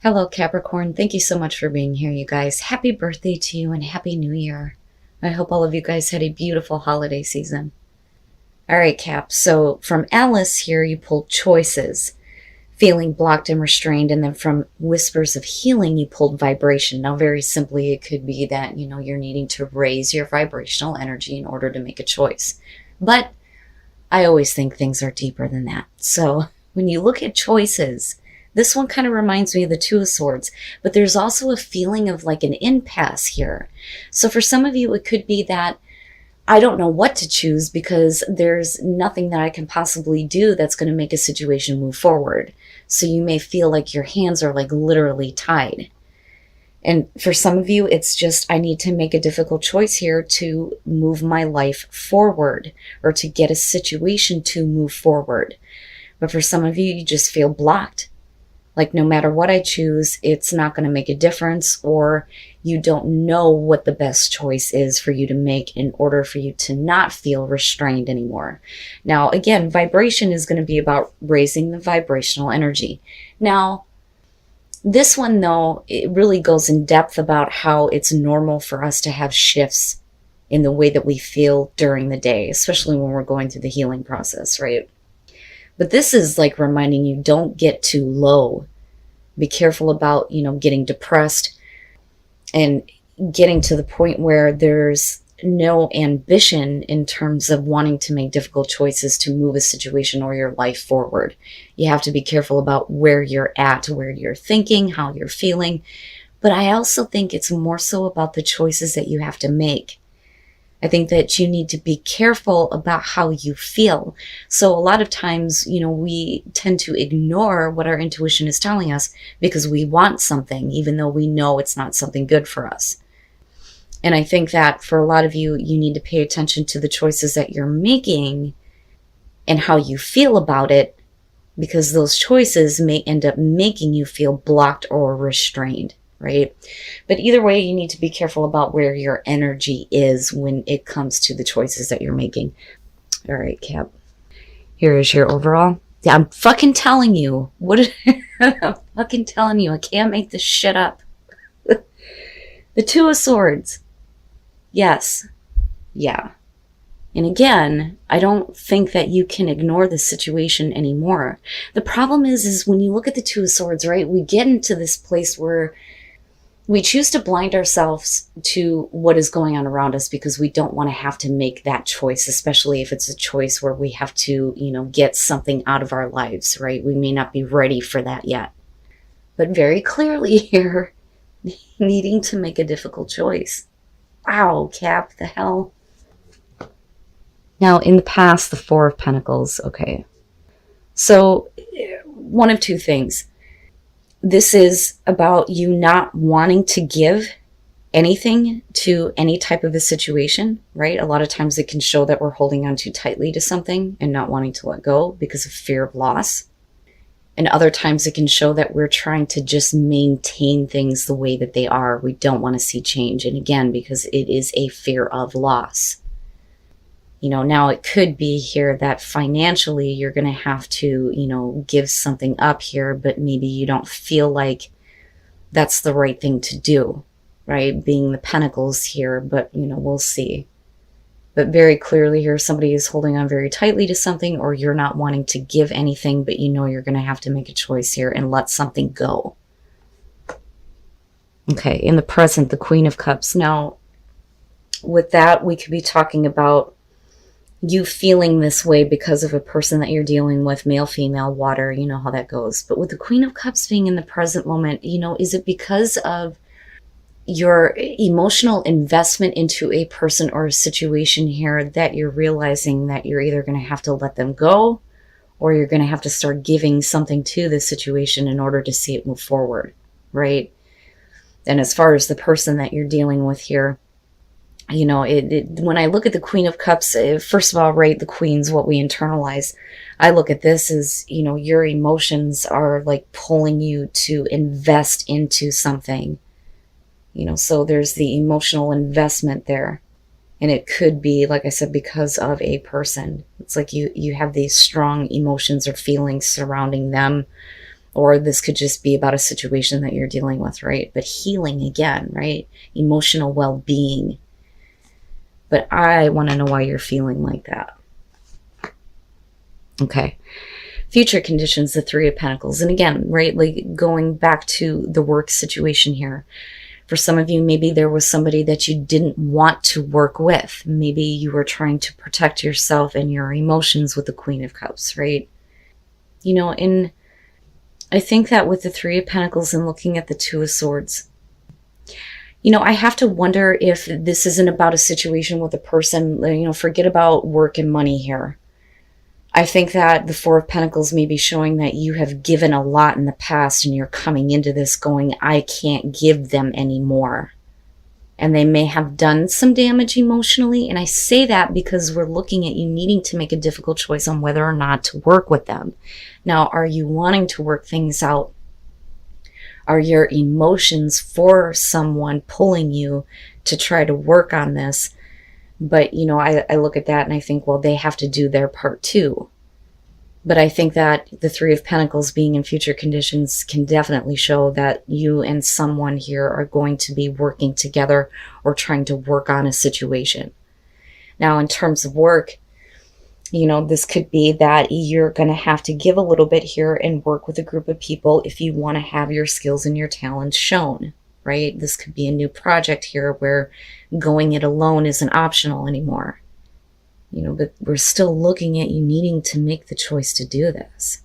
Hello, Capricorn. Thank you so much for being here, you guys. Happy birthday to you and Happy New Year. I hope all of you guys had a beautiful holiday season. All right, Cap. So from Alice here, you pulled choices, feeling blocked and restrained. And then from Whispers of Healing, you pulled vibration. Now, very simply, it could be that, you're needing to raise your vibrational energy in order to make a choice. But I always think things are deeper than that. So when you look at choices, this one kind of reminds me of the Two of Swords, but there's also a feeling of like an impasse here. So for some of you, it could be that I don't know what to choose because there's nothing that I can possibly do that's going to make a situation move forward. So you may feel like your hands are like literally tied. And for some of you, it's just, I need to make a difficult choice here to move my life forward or to get a situation to move forward. But for some of you, you just feel blocked. Like no matter what I choose, it's not going to make a difference, or you don't know what the best choice is for you to make in order for you to not feel restrained anymore. Now, again, vibration is going to be about raising the vibrational energy. Now, this one, though, it really goes in depth about how it's normal for us to have shifts in the way that we feel during the day, especially when we're going through the healing process, right? But this is like reminding you, don't get too low. Be careful about, getting depressed and getting to the point where there's no ambition in terms of wanting to make difficult choices to move a situation or your life forward. You have to be careful about where you're at, where you're thinking, how you're feeling. But I also think it's more so about the choices that you have to make. I think that you need to be careful about how you feel. So a lot of times, we tend to ignore what our intuition is telling us because we want something, even though we know it's not something good for us. And I think that for a lot of you, you need to pay attention to the choices that you're making and how you feel about it, because those choices may end up making you feel blocked or restrained. Right? But either way, you need to be careful about where your energy is when it comes to the choices that you're making. All right, Cap. Here is your overall. Yeah, I'm fucking telling you. I'm fucking telling you. I can't make this shit up. The Two of Swords. Yes. Yeah. And again, I don't think that you can ignore the situation anymore. The problem is when you look at the Two of Swords, right, we get into this place where we choose to blind ourselves to what is going on around us because we don't want to have to make that choice, especially if it's a choice where we have to, get something out of our lives, right? We may not be ready for that yet. But very clearly here, needing to make a difficult choice. Wow, Cap, the hell? Now, in the past, the Four of Pentacles, okay. So, one of two things. This is about you not wanting to give anything to any type of a situation, right? A lot of times it can show that we're holding on too tightly to something and not wanting to let go because of fear of loss. And other times it can show that we're trying to just maintain things the way that they are. We don't want to see change. And again, because it is a fear of loss. Now it could be here that financially you're going to have to, give something up here, but maybe you don't feel like that's the right thing to do, right? Being the Pentacles here, but, we'll see. But very clearly here, somebody is holding on very tightly to something, or you're not wanting to give anything, but you're going to have to make a choice here and let something go. Okay, in the present, the Queen of Cups. Now, with that, we could be talking about you feeling this way because of a person that you're dealing with, male, female, water, you know how that goes. But with the Queen of Cups being in the present moment, is it because of your emotional investment into a person or a situation here that you're realizing that you're either going to have to let them go or you're going to have to start giving something to the situation in order to see it move forward, right? And as far as the person that you're dealing with here, when I look at the Queen of Cups, first of all, right, the Queen's what we internalize. I look at this as, your emotions are like pulling you to invest into something. So there's the emotional investment there. And it could be, like I said, because of a person. It's like you have these strong emotions or feelings surrounding them Or this could just be about a situation that you're dealing with, right? But healing again, right? Emotional well-being. But I want to know why you're feeling like that. Okay. Future conditions, the Three of Pentacles. And again, right, like going back to the work situation here. For some of you, maybe there was somebody that you didn't want to work with. Maybe you were trying to protect yourself and your emotions with the Queen of Cups, right? You know, and I think that with the Three of Pentacles and looking at the Two of Swords, you know, I have to wonder if this isn't about a situation with a person, you know, forget about work and money here. I think that the Four of Pentacles may be showing that you have given a lot in the past and you're coming into this going, I can't give them anymore. And they may have done some damage emotionally. And I say that because we're looking at you needing to make a difficult choice on whether or not to work with them. Now, are you wanting to work things out? Are your emotions for someone pulling you to try to work on this? But, you know, I look at that and I think, well, they have to do their part too. But I think that the Three of Pentacles being in future conditions can definitely show that you and someone here are going to be working together or trying to work on a situation. Now, in terms of work, you know, this could be that you're going to have to give a little bit here and work with a group of people if you want to have your skills and your talents shown, right? This could be a new project here where going it alone isn't optional anymore. You know, but we're still looking at you needing to make the choice to do this.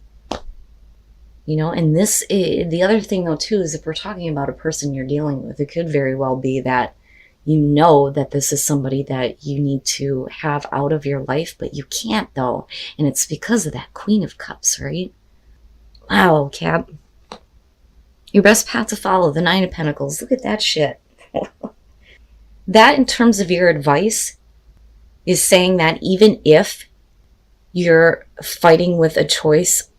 You know, and this, the other thing though too, is if we're talking about a person you're dealing with, it could very well be that you know that this is somebody that you need to have out of your life, but you can't though. And it's because of that Queen of Cups, right? Wow, Cap. Your best path to follow, the Nine of Pentacles. Look at that shit. That, in terms of your advice, is saying that even if you're fighting with a choice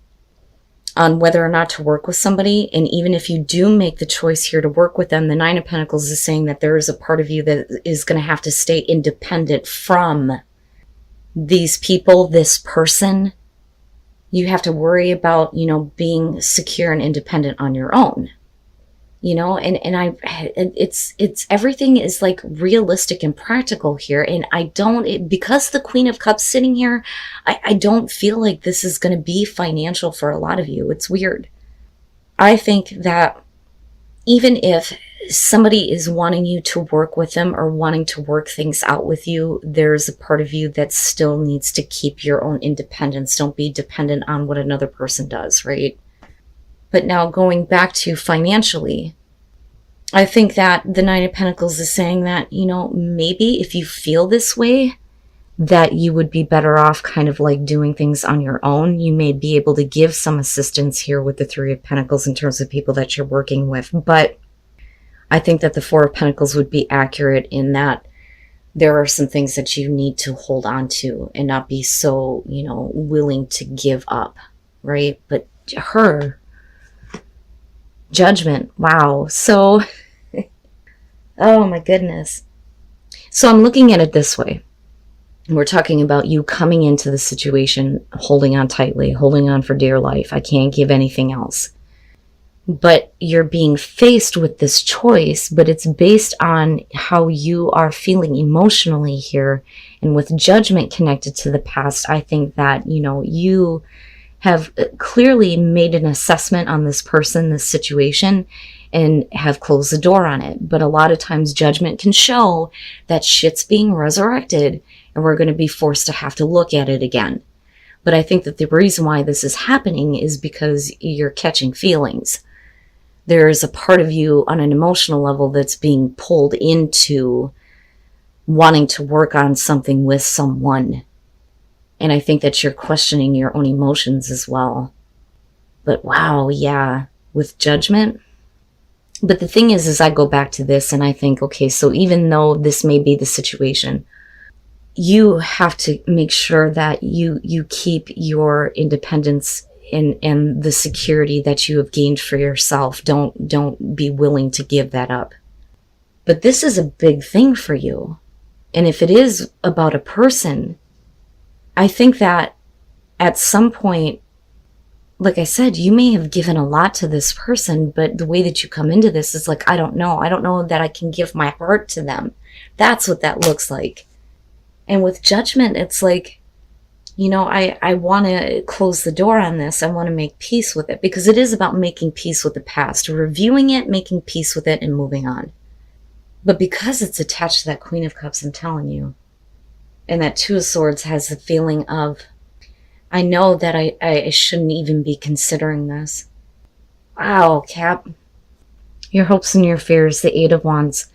on whether or not to work with somebody, and even if you do make the choice here to work with them, the Nine of Pentacles is saying that there is a part of you that is going to have to stay independent from these people, this person. You have to worry about, you know, being secure and independent on your own. You know, and it's everything is like realistic and practical here. And I don't, because the Queen of Cups sitting here, I don't feel like this is going to be financial for a lot of you. It's weird. I think that even if somebody is wanting you to work with them or wanting to work things out with you, there's a part of you that still needs to keep your own independence. Don't be dependent on what another person does, right? But now going back to financially, I think that the Nine of Pentacles is saying that, you know, maybe if you feel this way, that you would be better off kind of like doing things on your own. You may be able to give some assistance here with the Three of Pentacles in terms of people that you're working with. But I think that the Four of Pentacles would be accurate in that there are some things that you need to hold on to and not be so, you know, willing to give up, right? But her Judgment. Wow. So, oh my goodness. So I'm looking at it this way. We're talking about you coming into the situation, holding on tightly, holding on for dear life. I can't give anything else. But you're being faced with this choice, but it's based on how you are feeling emotionally here. And with judgment connected to the past, I think that, you know, you have clearly made an assessment on this person, this situation, and have closed the door on it. But a lot of times judgment can show that shit's being resurrected and we're going to be forced to have to look at it again. But I think that the reason why this is happening is because you're catching feelings. There is a part of you on an emotional level that's being pulled into wanting to work on something with someone. And I think that you're questioning your own emotions as well. But wow, yeah, with judgment. But the thing is I go back to this and I think, okay, so even though this may be the situation, you have to make sure that you keep your independence and the security that you have gained for yourself. Don't be willing to give that up. But this is a big thing for you. And if it is about a person, I think that at some point like I said, you may have given a lot to this person, but the way that you come into this is like, I don't know. I don't know that I can give my heart to them. That's what that looks like. And with judgment, it's like, I want to close the door on this. I want to make peace with it, because it is about making peace with the past, reviewing it, making peace with it, and moving on. But because it's attached to that Queen of Cups, I'm telling you, and that Two of Swords has the feeling of, I know that I shouldn't even be considering this. Wow, Cap. Your hopes and your fears, the Eight of Wands.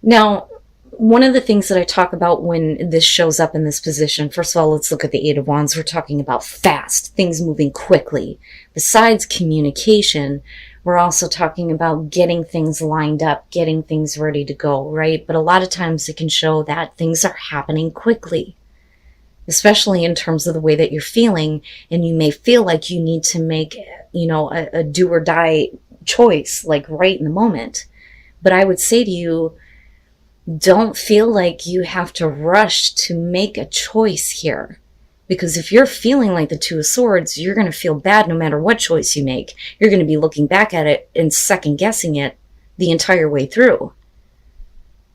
Now, one of the things that I talk about when this shows up in this position, first of all, let's look at the Eight of Wands. We're talking about fast, things moving quickly. Besides communication, we're also talking about getting things lined up, getting things ready to go, right? But a lot of times it can show that things are happening quickly, especially in terms of the way that you're feeling. And you may feel like you need to make, a do or die choice, like right in the moment. But I would say to you, don't feel like you have to rush to make a choice here. Because if you're feeling like the Two of Swords, you're going to feel bad no matter what choice you make. You're going to be looking back at it and second guessing it the entire way through.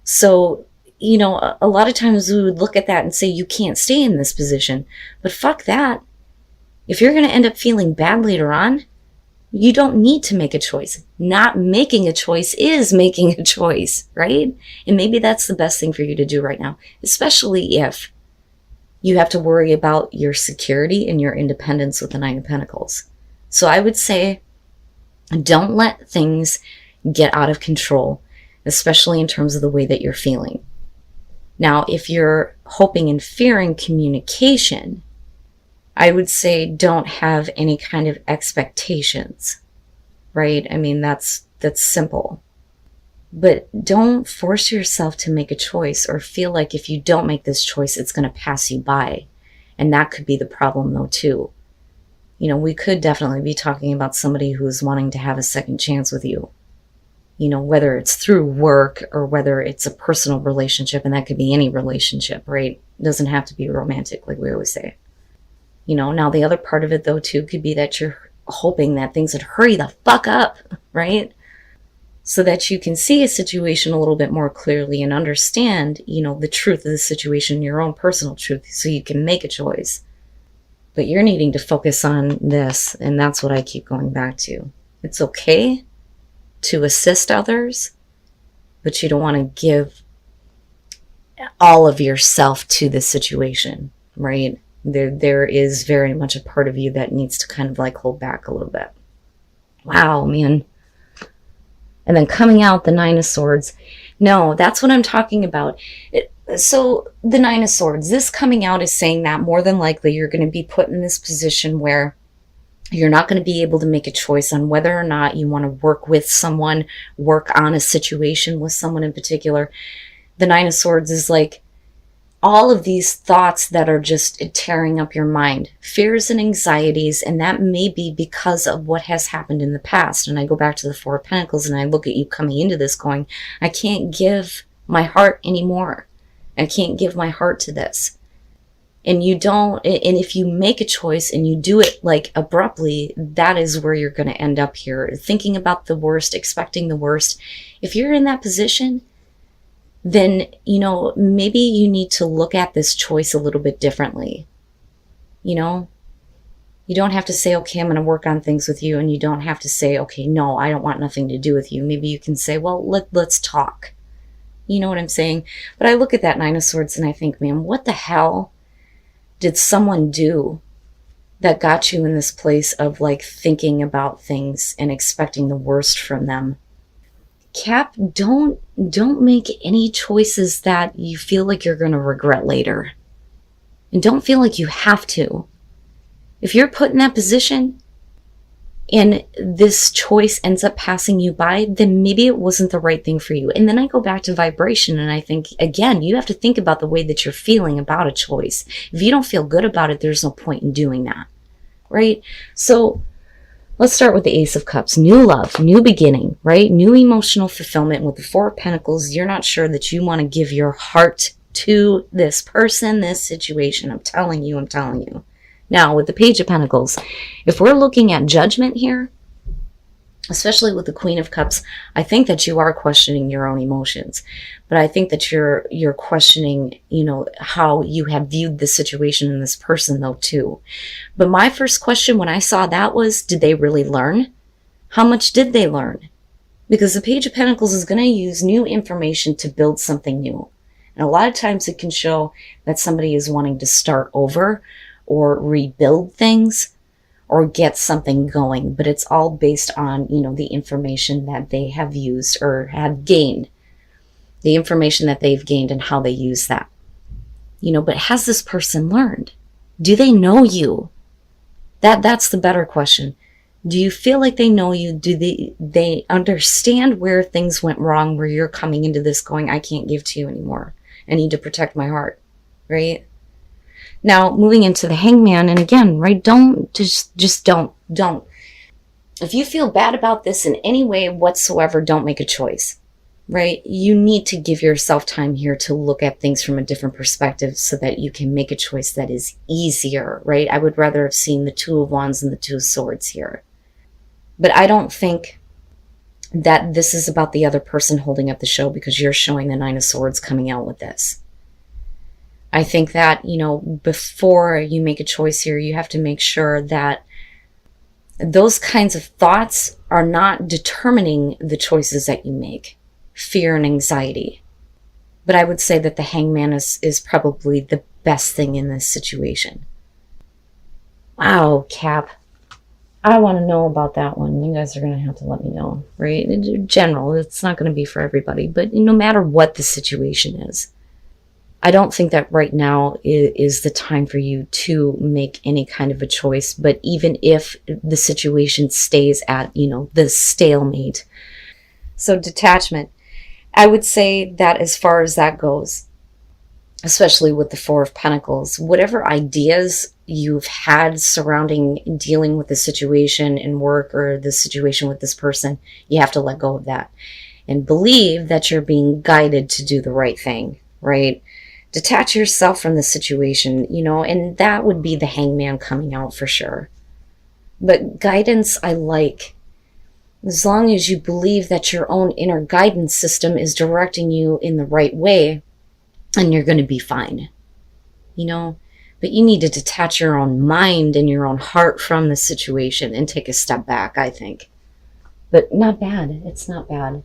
So, a lot of times we would look at that and say, you can't stay in this position. But fuck that. If you're going to end up feeling bad later on, you don't need to make a choice. Not making a choice is making a choice, right? And maybe that's the best thing for you to do right now, especially if you have to worry about your security and your independence with the Nine of Pentacles. So I would say, don't let things get out of control, especially in terms of the way that you're feeling. Now, if you're hoping and fearing communication, I would say don't have any kind of expectations, right? I mean, that's simple. But don't force yourself to make a choice or feel like if you don't make this choice, it's going to pass you by. And that could be the problem though, too. We could definitely be talking about somebody who's wanting to have a second chance with you. Whether it's through work or whether it's a personal relationship, and that could be any relationship, right? It doesn't have to be romantic, like we always say. Now the other part of it though, too, could be that you're hoping that things would hurry the fuck up, right? So that you can see a situation a little bit more clearly and understand, the truth of the situation, your own personal truth, so you can make a choice. But you're needing to focus on this, and that's what I keep going back to. It's okay to assist others, but you don't want to give all of yourself to the situation, right? There is very much a part of you that needs to kind of like hold back a little bit. Wow, man. And then coming out the Nine of Swords. No, that's what I'm talking about. So the Nine of Swords, this coming out is saying that more than likely you're going to be put in this position where you're not going to be able to make a choice on whether or not you want to work with someone, work on a situation with someone in particular. The Nine of Swords is like all of these thoughts that are just tearing up your mind, fears and anxieties, and that may be because of what has happened in the past. And I go back to the Four of Pentacles and I look at you coming into this going, I can't give my heart anymore. I can't give my heart to this. And you don't, and if you make a choice and you do it like abruptly, that is where you're going to end up here, thinking about the worst, expecting the worst. If you're in that position, then, maybe you need to look at this choice a little bit differently. You don't have to say, okay, I'm going to work on things with you. And you don't have to say, okay, no, I don't want nothing to do with you. Maybe you can say, well, let's talk. You know what I'm saying? But I look at that Nine of Swords and I think, man, what the hell did someone do that got you in this place of like thinking about things and expecting the worst from them? Cap, don't make any choices that you feel like you're going to regret later. And don't feel like you have to. If you're put in that position and this choice ends up passing you by, then maybe it wasn't the right thing for you. And then I go back to vibration and I think, again, you have to think about the way that you're feeling about a choice. If you don't feel good about it, there's no point in doing that, right? So let's start with the Ace of Cups. New love, new beginning, right? New emotional fulfillment with the Four of Pentacles. You're not sure that you want to give your heart to this person, this situation. I'm telling you. Now, with the Page of Pentacles, if we're looking at judgment here, especially with the Queen of Cups, I think that you are questioning your own emotions. But I think that you're questioning, how you have viewed the situation and this person, though, too. But my first question when I saw that was, did they really learn? How much did they learn? Because the Page of Pentacles is going to use new information to build something new. And a lot of times it can show that somebody is wanting to start over or rebuild things or get something going. But it's all based on, the information that they have used or have gained. The information that they've gained and how they use that. But has this person learned? Do they know you? That's the better question. Do you feel like they know you? Do they understand where things went wrong, where you're coming into this going, I can't give to you anymore. I need to protect my heart, right? Now, moving into the Hangman, and again, right, just don't. If you feel bad about this in any way whatsoever, don't make a choice, right? You need to give yourself time here to look at things from a different perspective so that you can make a choice that is easier, right? I would rather have seen the Two of Wands and the Two of Swords here. But I don't think that this is about the other person holding up the show, because you're showing the Nine of Swords coming out with this. I think that, before you make a choice here, you have to make sure that those kinds of thoughts are not determining the choices that you make. Fear and anxiety. But I would say that the Hangman is probably the best thing in this situation. Wow, Cap. I want to know about that one. You guys are going to have to let me know, right? In general, it's not going to be for everybody, but no matter what the situation is, I don't think that right now is the time for you to make any kind of a choice. But even if the situation stays at, the stalemate. So detachment, I would say that as far as that goes, especially with the Four of Pentacles, whatever ideas you've had surrounding dealing with the situation in work or the situation with this person, you have to let go of that and believe that you're being guided to do the right thing, right? Detach yourself from the situation, and that would be the Hangman coming out for sure. But guidance, I like. As long as you believe that your own inner guidance system is directing you in the right way, and you're going to be fine, But you need to detach your own mind and your own heart from the situation and take a step back, I think. But not bad. It's not bad.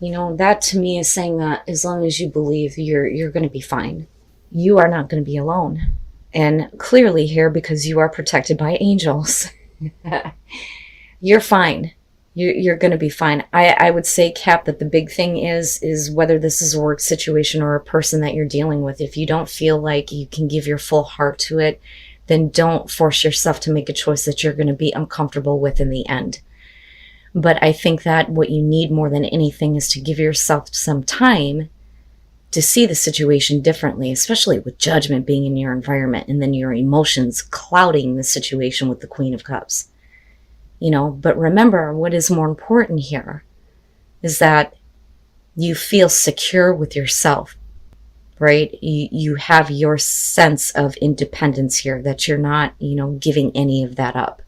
That to me is saying that as long as you believe, you're going to be fine. You are not going to be alone. And clearly here, because you are protected by angels, you're fine. You're going to be fine. I would say, Cap, that the big thing is whether this is a work situation or a person that you're dealing with. If you don't feel like you can give your full heart to it, then don't force yourself to make a choice that you're going to be uncomfortable with in the end. But I think that what you need more than anything is to give yourself some time to see the situation differently, especially with judgment being in your environment and then your emotions clouding the situation with the Queen of Cups. But remember, what is more important here is that you feel secure with yourself, right? You have your sense of independence here, that you're not, giving any of that up.